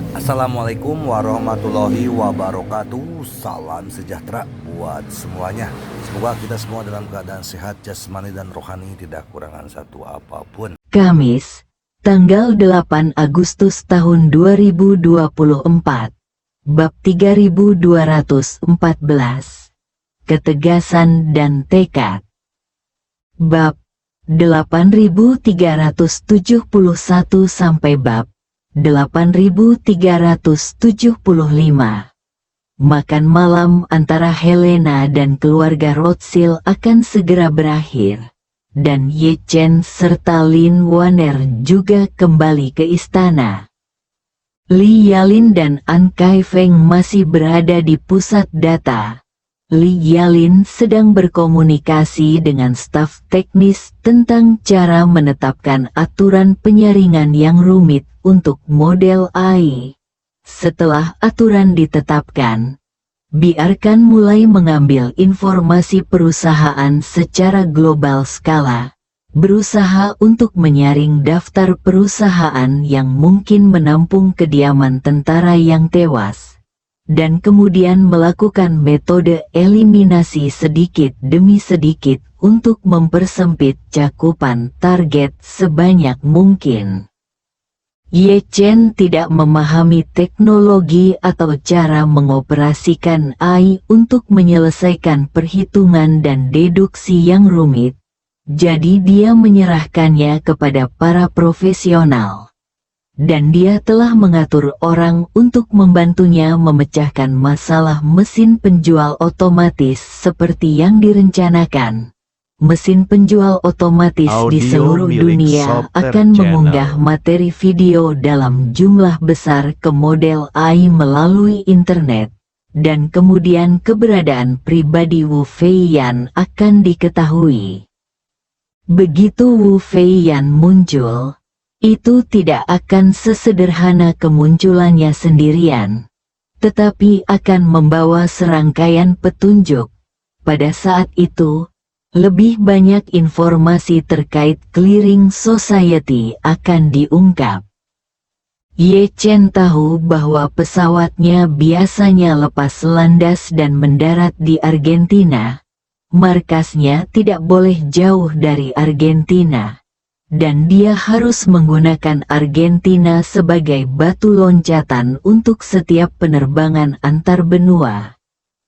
Assalamualaikum warahmatullahi wabarakatuh. Salam sejahtera buat semuanya. Semoga kita semua dalam keadaan sehat jasmani dan rohani, tidak kurangan satu apapun. Kamis, tanggal 8 Agustus tahun 2024. Bab 3214. Ketegasan dan tekad. Bab 8371 sampai bab 8375. Makan malam antara Helena dan keluarga Rothschild akan segera berakhir, dan Ye Chen serta Lin Wanner juga kembali ke istana. Li Yalin dan An Kaifeng masih berada di pusat data. Li Yalin sedang berkomunikasi dengan staf teknis tentang cara menetapkan aturan penyaringan yang rumit untuk model AI. Setelah aturan ditetapkan, biarkan mulai mengambil informasi perusahaan secara global skala, berusaha untuk menyaring daftar perusahaan yang mungkin menampung kediaman tentara yang tewas, dan kemudian melakukan metode eliminasi sedikit demi sedikit untuk mempersempit cakupan target sebanyak mungkin. Ye Chen tidak memahami teknologi atau cara mengoperasikan AI untuk menyelesaikan perhitungan dan deduksi yang rumit, jadi dia menyerahkannya kepada para profesional. Dan dia telah mengatur orang untuk membantunya memecahkan masalah mesin penjual otomatis seperti yang direncanakan. Mesin penjual otomatis di seluruh dunia akan mengunggah materi video dalam jumlah besar ke model AI melalui internet, dan kemudian keberadaan pribadi Wu Feiyan akan diketahui. Begitu Wu Feiyan muncul, itu tidak akan sesederhana kemunculannya sendirian, tetapi akan membawa serangkaian petunjuk. Pada saat itu, lebih banyak informasi terkait clearing society akan diungkap. Ye Chen tahu bahwa pesawatnya biasanya lepas landas dan mendarat di Argentina. Markasnya tidak boleh jauh dari Argentina, dan dia harus menggunakan Argentina sebagai batu loncatan untuk setiap penerbangan antar benua.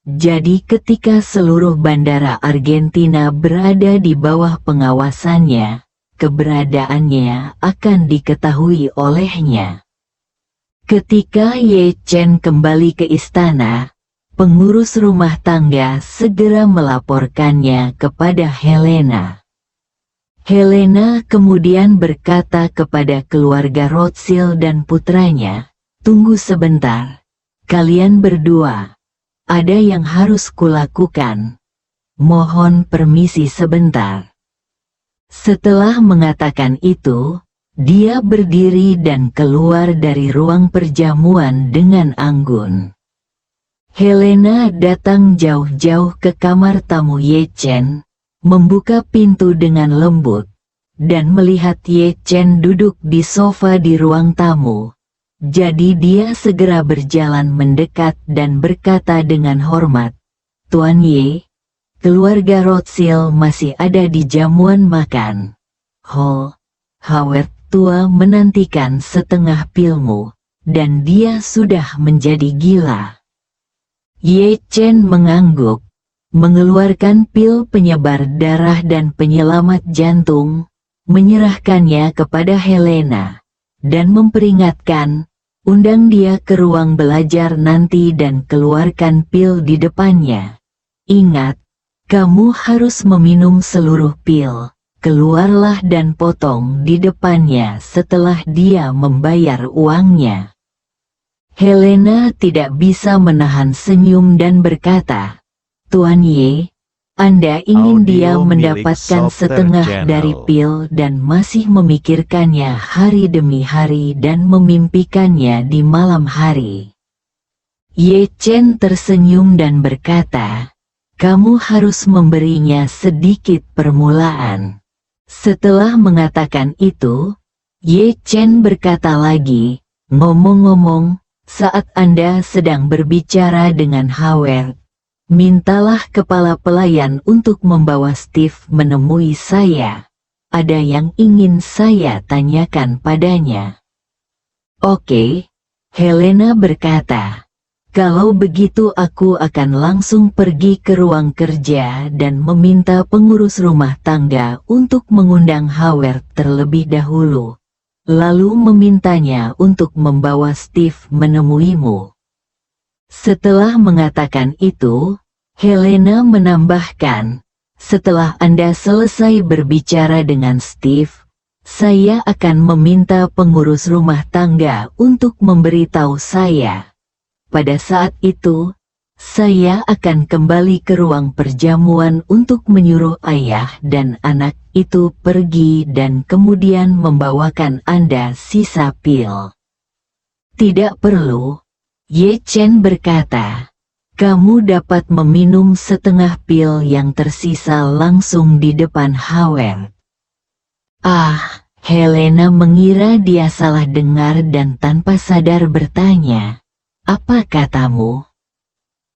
Jadi ketika seluruh bandara Argentina berada di bawah pengawasannya, keberadaannya akan diketahui olehnya. Ketika Ye Chen kembali ke istana, pengurus rumah tangga segera melaporkannya kepada Helena. Helena kemudian berkata kepada keluarga Rothschild dan putranya, "Tunggu sebentar, kalian berdua. Ada yang harus kulakukan. Mohon permisi sebentar." Setelah mengatakan itu, dia berdiri dan keluar dari ruang perjamuan dengan anggun. Helena datang jauh-jauh ke kamar tamu Ye Chen, membuka pintu dengan lembut, dan melihat Ye Chen duduk di sofa di ruang tamu. Jadi dia segera berjalan mendekat dan berkata dengan hormat, "Tuan Ye, keluarga Rothschild masih ada di jamuan makan. Howard tua menantikan setengah pilmu, dan dia sudah menjadi gila." Ye Chen mengangguk, mengeluarkan pil penyebar darah dan penyelamat jantung, menyerahkannya kepada Helena, dan memperingatkan, "Undang dia ke ruang belajar nanti dan keluarkan pil di depannya. Ingat, kamu harus meminum seluruh pil. Keluarlah dan potong di depannya setelah dia membayar uangnya." Helena tidak bisa menahan senyum dan berkata, "Tuan Ye, Anda ingin dia mendapatkan setengah dari pil dan masih memikirkannya hari demi hari dan memimpikannya di malam hari." Ye Chen tersenyum dan berkata, "Kamu harus memberinya sedikit permulaan." Setelah mengatakan itu, Ye Chen berkata lagi, "Ngomong-ngomong, Saat Anda sedang berbicara dengan Howard, mintalah kepala pelayan untuk membawa Steve menemui saya. Ada yang ingin saya tanyakan padanya. Oke, Helena berkata. Kalau begitu aku akan langsung pergi ke ruang kerja dan meminta pengurus rumah tangga untuk mengundang Howard terlebih dahulu. Lalu memintanya untuk membawa Steve menemuimu. Setelah mengatakan itu, Helena menambahkan, setelah Anda selesai berbicara dengan Steve, saya akan meminta pengurus rumah tangga untuk memberitahu saya. Pada saat itu, saya akan kembali ke ruang perjamuan untuk menyuruh ayah dan anak itu pergi dan kemudian membawakan Anda sisa pil. Tidak perlu, Ye Chen berkata. Kamu dapat meminum setengah pil yang tersisa langsung di depan Howard. Ah, Helena mengira dia salah dengar dan tanpa sadar bertanya. Apa katamu?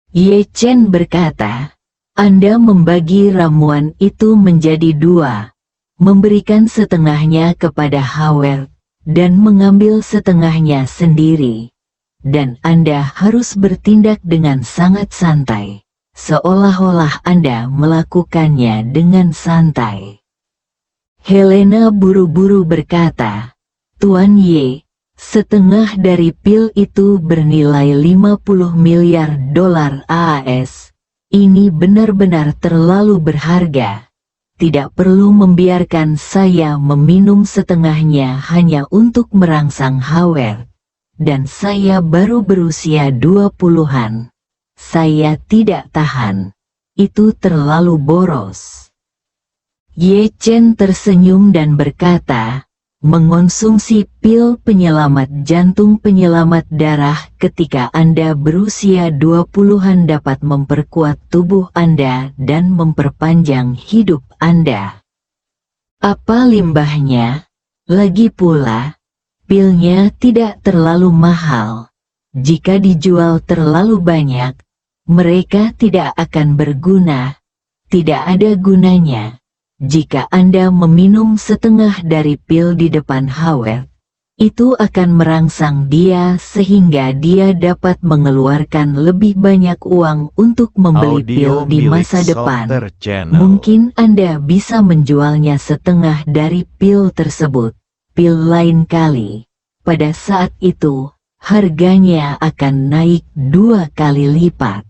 Ye Chen berkata, Anda membagi ramuan itu menjadi 2, memberikan setengahnya kepada Howard, dan mengambil setengahnya sendiri. Dan Anda harus bertindak dengan sangat santai, seolah-olah Anda melakukannya dengan santai. Helena buru-buru berkata, Tuan Ye, setengah dari pil itu bernilai 50 miliar dolar AS. Ini benar-benar terlalu berharga. Tidak perlu membiarkan saya meminum setengahnya hanya untuk merangsang Howard. Dan saya baru berusia 20-an. Saya tidak tahan. Itu terlalu boros. Ye Chen tersenyum dan berkata, mengonsumsi pil penyelamat jantung penyelamat darah ketika Anda berusia 20-an dapat memperkuat tubuh Anda dan memperpanjang hidup Anda. Apa limbahnya? Lagi pula, pilnya tidak terlalu mahal. Jika dijual terlalu banyak, mereka tidak akan berguna. Tidak ada gunanya. Jika Anda meminum setengah dari pil di depan Howard, itu akan merangsang dia sehingga dia dapat mengeluarkan lebih banyak uang untuk membeli pil di masa depan. Mungkin Anda bisa menjualnya setengah dari pil tersebut. Pil lain kali. Pada saat itu, harganya akan naik 2 kali lipat.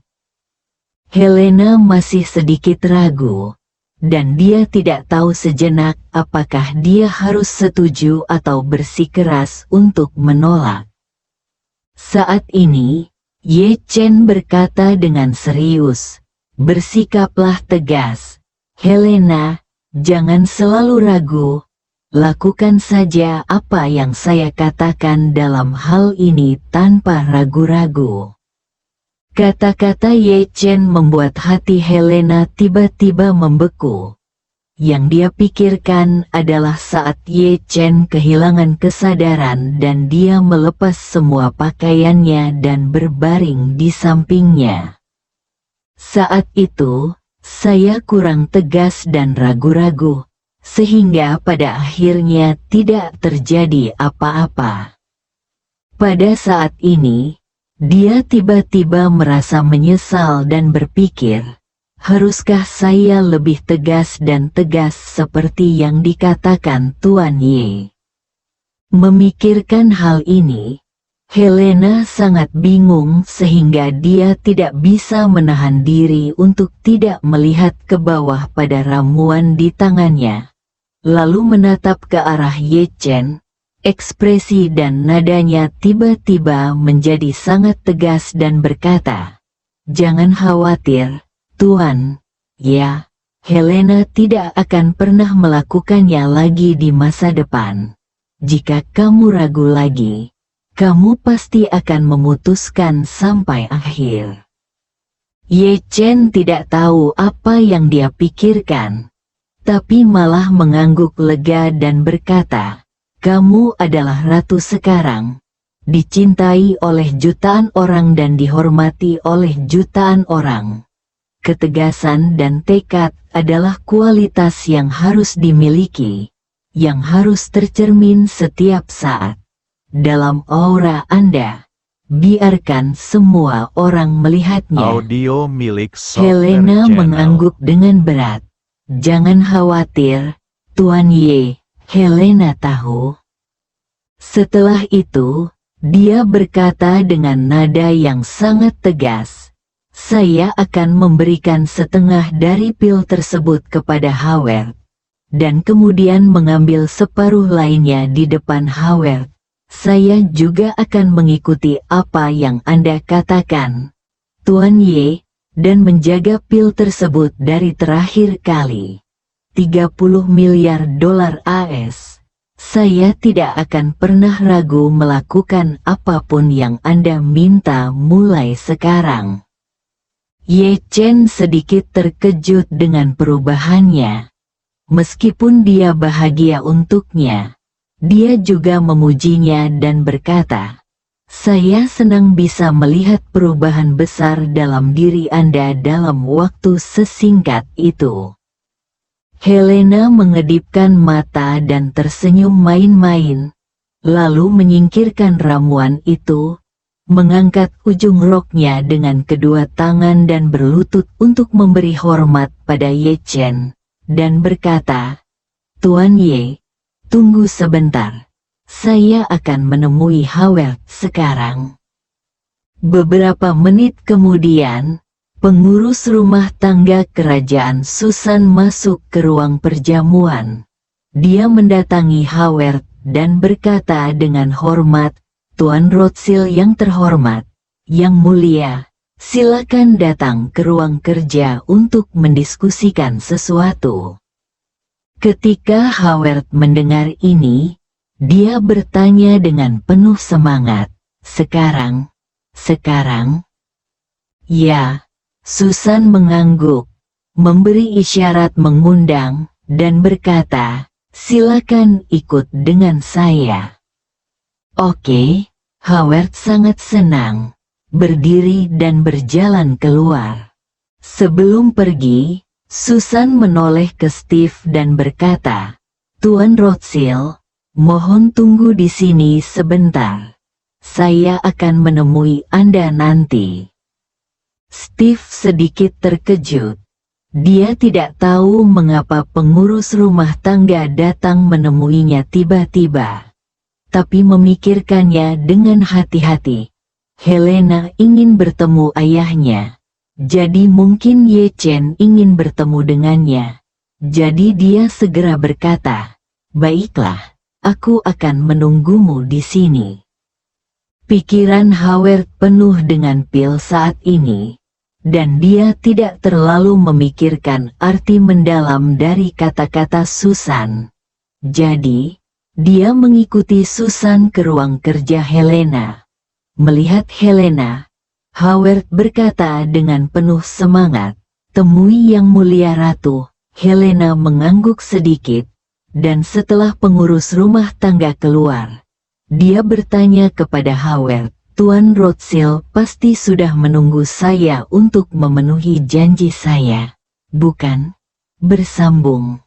Helena masih sedikit ragu. Dan dia tidak tahu sejenak apakah dia harus setuju atau bersikeras untuk menolak. Saat ini, Ye Chen berkata dengan serius, bersikaplah tegas. Helena, jangan selalu ragu. Lakukan saja apa yang saya katakan dalam hal ini tanpa ragu-ragu. Kata-kata Ye Chen membuat hati Helena tiba-tiba membeku. Yang dia pikirkan adalah saat Ye Chen kehilangan kesadaran dan dia melepas semua pakaiannya dan berbaring di sampingnya. Saat itu, saya kurang tegas dan ragu-ragu, sehingga pada akhirnya tidak terjadi apa-apa. Pada saat ini, dia tiba-tiba merasa menyesal dan berpikir, haruskah saya lebih tegas dan tegas seperti yang dikatakan Tuan Ye? Memikirkan hal ini, Helena sangat bingung sehingga dia tidak bisa menahan diri untuk tidak melihat ke bawah pada ramuan di tangannya, lalu menatap ke arah Ye Chen. Ekspresi dan nadanya tiba-tiba menjadi sangat tegas dan berkata, jangan khawatir, Tuan. Ya, Helena tidak akan pernah melakukannya lagi di masa depan. Jika kamu ragu lagi, kamu pasti akan memutuskan sampai akhir. Ye Chen tidak tahu apa yang dia pikirkan, tapi malah mengangguk lega dan berkata, kamu adalah ratu sekarang. dicintai oleh jutaan orang dan dihormati oleh jutaan orang. Ketegasan dan tekad adalah kualitas yang harus dimiliki, yang harus tercermin setiap saat dalam aura Anda. Biarkan semua orang melihatnya. Audio milik Software Helena Channel. mengangguk dengan berat. Jangan khawatir, Tuan Ye, Helena tahu. Setelah itu, dia berkata dengan nada yang sangat tegas, saya akan memberikan setengah dari pil tersebut kepada Howard, dan kemudian mengambil separuh lainnya di depan Howard. Saya juga akan mengikuti apa yang Anda katakan, Tuan Ye, dan menjaga pil tersebut dari terakhir kali. 30 miliar dolar AS. Saya tidak akan pernah ragu melakukan apapun yang Anda minta mulai sekarang. Ye Chen sedikit terkejut dengan perubahannya. Meskipun dia bahagia untuknya, dia juga memujinya dan berkata, saya senang bisa melihat perubahan besar dalam diri Anda dalam waktu sesingkat itu. Helena mengedipkan mata dan tersenyum main-main, lalu menyingkirkan ramuan itu, mengangkat ujung roknya dengan kedua tangan dan berlutut untuk memberi hormat pada Ye Chen, dan berkata, Tuan Ye, tunggu sebentar, saya akan menemui Howard sekarang. Beberapa menit kemudian, pengurus rumah tangga kerajaan Susan masuk ke ruang perjamuan. Dia mendatangi Howard dan berkata dengan hormat, Tuan Rothschild yang terhormat, yang mulia, silakan datang ke ruang kerja untuk mendiskusikan sesuatu. Ketika Howard mendengar ini, dia bertanya dengan penuh semangat, sekarang? Ya. Susan mengangguk, memberi isyarat mengundang, dan berkata, silakan ikut dengan saya. Oke, Howard sangat senang, berdiri dan berjalan keluar. Sebelum pergi, Susan menoleh ke Steve dan berkata, Tuan Rothschild, mohon tunggu di sini sebentar. Saya akan menemui Anda nanti. Steve sedikit terkejut. Dia tidak tahu mengapa pengurus rumah tangga datang menemuinya tiba-tiba. Tapi memikirkannya dengan hati-hati. Helena ingin bertemu ayahnya. Jadi mungkin Ye Chen ingin bertemu dengannya. Jadi dia segera berkata, baiklah, aku akan menunggumu di sini. Pikiran Howard penuh dengan pil saat ini. Dan dia tidak terlalu memikirkan arti mendalam dari kata-kata Susan. Jadi, dia mengikuti Susan ke ruang kerja Helena. Melihat Helena, Howard berkata dengan penuh semangat, temui yang mulia ratu. Helena mengangguk sedikit, dan setelah pengurus rumah tangga keluar, dia bertanya kepada Howard, Tuan Rothschild pasti sudah menunggu saya untuk memenuhi janji saya, bukan? Bersambung.